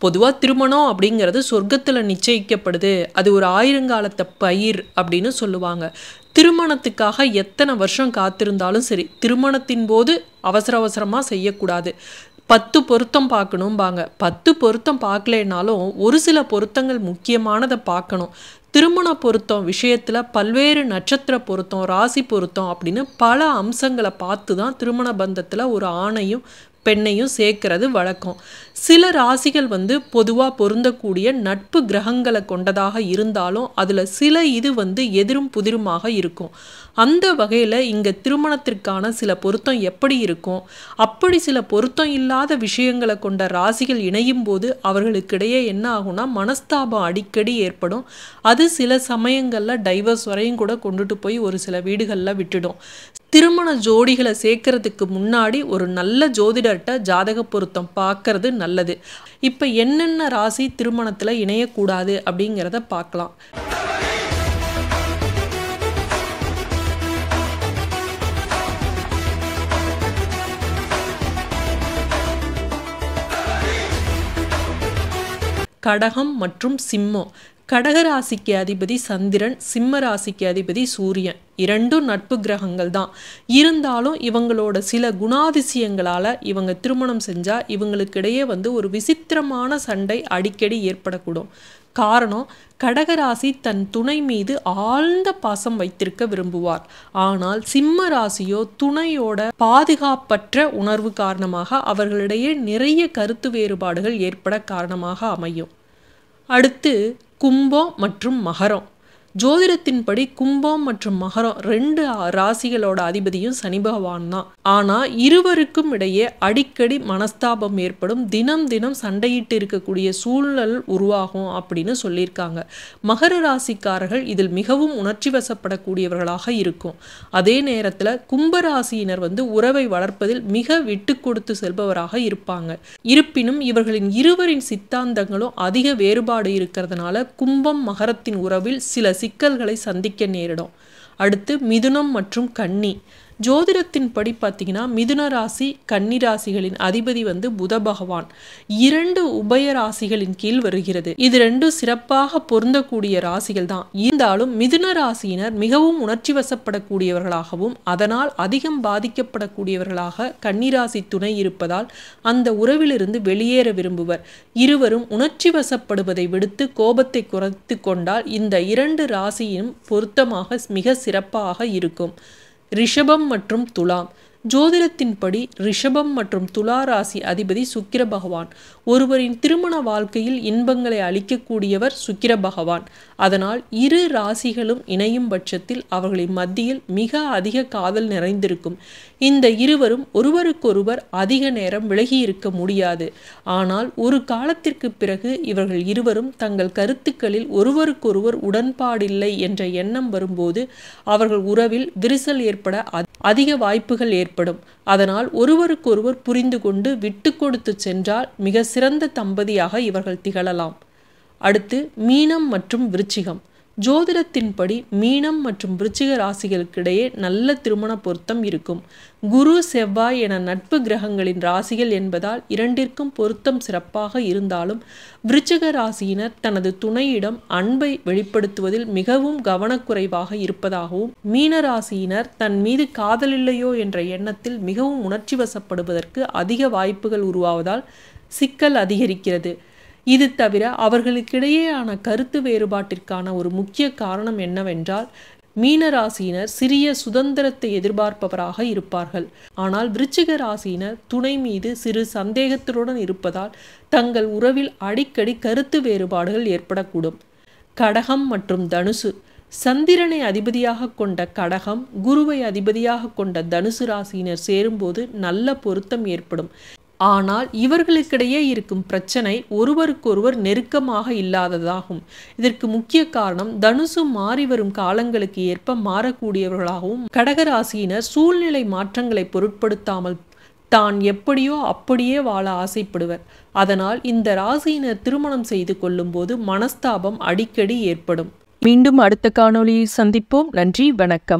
பொதுவா திருமணம் அப்படிங்கிறது சொர்க்கத்துல நிச்சயிக்கப்படுது. அது ஒரு ஆயிரங்காலத்து பயிர் அப்படின்னு சொல்லுவாங்க. திருமணத்துக்காக எத்தனை வருஷம் காத்திருந்தாலும் சரி, திருமணத்தின் போது அவசர அவசரமா செய்யக்கூடாது. 10 பொருத்தம் பார்க்கணும்பாங்க. 10 பொருத்தம் பார்க்கலைனாலும் ஒரு சில பொருத்தங்கள் முக்கியமானதை பார்க்கணும். திருமண பொருத்தம் விஷயத்துல பல்வேறு நட்சத்திர பொருத்தம், ராசி பொருத்தம் அப்படின்னு பல அம்சங்களை பார்த்து தான் திருமண பந்தத்துல ஒரு ஆணையும் பெண்ணையும் சேர்க்கிறது வழக்கம். சில ராசிகள் பொதுவாக பொருந்தக்கூடிய நட்பு கிரகங்களை கொண்டதாக இருந்தாலும் அதில் சில இது எதிரும் புதிருமாக இருக்கும். அந்த வகையில் இங்கே திருமணத்திற்கான சில பொருத்தம் எப்படி இருக்கும், அப்படி சில பொருத்தம் இல்லாத விஷயங்களை கொண்ட ராசிகள் இணையும் போது அவர்களுக்கிடையே என்ன ஆகும்னா மனஸ்தாபம் அடிக்கடி ஏற்படும். அது சில சமயங்களில் டைவர்ஸ் வரையும் கூட கொண்டுட்டு போய் ஒரு சில வீடுகளில் விட்டுடும். திருமண ஜோடிகளை சேர்க்கறதுக்கு முன்னாடி ஒரு நல்ல ஜோதிடர்கிட்ட ஜாதக பொருத்தம் பார்க்கறது நல்லது. இப்போ என்னென்ன ராசி திருமணத்தில் இணையக்கூடாது அப்படிங்கிறத பார்க்கலாம். கடகம் மற்றும் சிம்மம். கடகராசிக்கு அதிபதி சந்திரன், சிம்ம ராசிக்கு அதிபதி சூரியன். இரண்டும் நட்பு கிரகங்கள் தான். இருந்தாலும் இவங்களோட சில குணாதிசயங்களால் இவங்க திருமணம் செஞ்சால் இவங்களுக்கிடையே ஒரு விசித்திரமான சண்டை அடிக்கடி ஏற்படக்கூடும். காரணம், கடகராசி தன் துணை மீது ஆழ்ந்த பாசம் வைத்திருக்க விரும்புவார். ஆனால் சிம்ம ராசியோ துணையோட பாதுகாப்பற்ற உணர்வு காரணமாக அவர்களிடையே நிறைய கருத்து வேறுபாடுகள் ஏற்பட காரணமாக அமையும். அடுத்து கும்பம் மற்றும் மகரம். ஜோதிடத்தின்படி கும்பம் மற்றும் மகரம் 2 ராசிகளோட அதிபதியும் சனி பகவான் தான். ஆனால் இருவருக்கும் இடையே அடிக்கடி மனஸ்தாபம் ஏற்படும், தினம் தினம் சண்டையிட்டு இருக்கக்கூடிய சூழல் உருவாகும் அப்படின்னு சொல்லியிருக்காங்க. மகர ராசிக்காரர்கள் இதில் மிகவும் உணர்ச்சி வசப்படக்கூடியவர்களாக இருக்கும். அதே நேரத்தில் கும்பராசியினர் உறவை வளர்ப்பதில் மிக விட்டு கொடுத்து செல்பவராக இருப்பாங்க. இருப்பினும் இவர்களின் இருவரின் சித்தாந்தங்களும் அதிக வேறுபாடு இருக்கிறதுனால கும்பம் மகரத்தின் உறவில் சில சிக்கல்களை சந்திக்க நேரிடும். அடுத்து மிதுனம் மற்றும் கன்னி. ஜோதிடத்தின்படி பார்த்தீங்கன்னா மிதுன ராசி கன்னி ராசிகளின் அதிபதி புத பகவான் 2 உபய ராசிகளின் கீழ் வருகிறது. இது 2 சிறப்பாக பொருந்தக்கூடிய ராசிகள் தான். இருந்தாலும் மிதுன ராசியினர் மிகவும் உணர்ச்சி வசப்படக்கூடியவர்களாகவும் அதனால் அதிகம் பாதிக்கப்படக்கூடியவர்களாக கன்னிராசி துணை இருப்பதால் அந்த உறவிலிருந்து வெளியேற விரும்புவர். இருவரும் உணர்ச்சி வசப்படுவதை விடுத்து கோபத்தை குறைத்து கொண்டால் இந்த 2 ராசியும் பொருத்தமாக மிக சிறப்பாக இருக்கும். ரிஷபம் மற்றும் துலாம். ஜோதிடத்தின்படி ரிஷபம் மற்றும் துலா ராசி அதிபதி சுக்கிர பகவான். ஒருவரின் திருமண வாழ்க்கையில் இன்பங்களை அளிக்கக்கூடியவர் சுக்கிர பகவான். அதனால் இரு ராசிகளும் இணையும் பட்சத்தில் அவர்களின் மத்தியில் மிக அதிக காதல் நிறைந்திருக்கும். இந்த இருவரும் ஒருவருக்கொருவர் அதிக நேரம் விலகி இருக்க முடியாது. ஆனால் ஒரு காலத்திற்கு பிறகு இவர்கள் இருவரும் தங்கள் கருத்துக்களில் ஒருவருக்கொருவர் உடன்பாடில்லை என்ற எண்ணம் வரும்போது அவர்கள் உறவில் விரிசல் ஏற்பட அதிக வாய்ப்புகள் ஏற்படும். அதனால் ஒருவருக்கொருவர் புரிந்து கொண்டு விட்டு கொடுத்து சென்றால் மிக சிறந்த தம்பதியாக இவர்கள் திகழலாம். அடுத்து மீனம் மற்றும் விருச்சிகம். ஜோதிடத்தின்படி மீனம் மற்றும் விருச்சிக ராசிகளுக்கிடையே நல்ல திருமண பொருத்தம் இருக்கும். குரு செவ்வாய் என நட்பு கிரகங்களின் ராசிகள் என்பதால் இரண்டிற்கும் பொருத்தம் சிறப்பாக இருந்தாலும் விருச்சிக ராசியினர் தனது துணையிடம் அன்பை வெளிப்படுத்துவதில் மிகவும் கவனக்குறைவாக இருப்பதாகவும் மீன ராசியினர் தன் மீது காதலில்லையோ என்ற எண்ணத்தில் மிகவும் உணர்ச்சி வசப்படுவதற்கு அதிக வாய்ப்புகள் உருவாவதால் சிக்கல் அதிகரிக்கிறது. இது தவிர அவர்களுக்கிடையேயான கருத்து வேறுபாட்டிற்கான ஒரு முக்கிய காரணம் என்னவென்றால் மீனராசியினர் சிறிய சுதந்திரத்தை எதிர்பார்ப்பவராக இருப்பார்கள். ஆனால் விருச்சிக ராசியினர் துணை மீது சிறு சந்தேகத்துடன் இருப்பதால் தங்கள் உறவில் அடிக்கடி கருத்து வேறுபாடுகள் ஏற்படக்கூடும். கடகம் மற்றும் தனுசு. சந்திரனை அதிபதியாக கொண்ட கடகம் குருவை அதிபதியாக கொண்ட தனுசு ராசியினர் சேரும்போது நல்ல பொருத்தம் ஏற்படும். ஆனால் இவர்களுக்கிடையே இருக்கும் பிரச்சனை ஒருவருக்கொருவர் நெருக்கமாக இல்லாததாகும். இதற்கு முக்கிய காரணம் தனுசு மாறி வரும் காலங்களுக்கு ஏற்ப மாறக்கூடியவர்களாகவும் கடகராசியினர் சூழ்நிலை மாற்றங்களை பொருட்படுத்தாமல் தான் எப்படியோ அப்படியே வாழ ஆசைப்படுவர். அதனால் இந்த ராசியினர் திருமணம் செய்து கொள்ளும் போது மனஸ்தாபம் அடிக்கடி ஏற்படும். மீண்டும் அடுத்த காணொளியில் சந்திப்போம். நன்றி, வணக்கம்.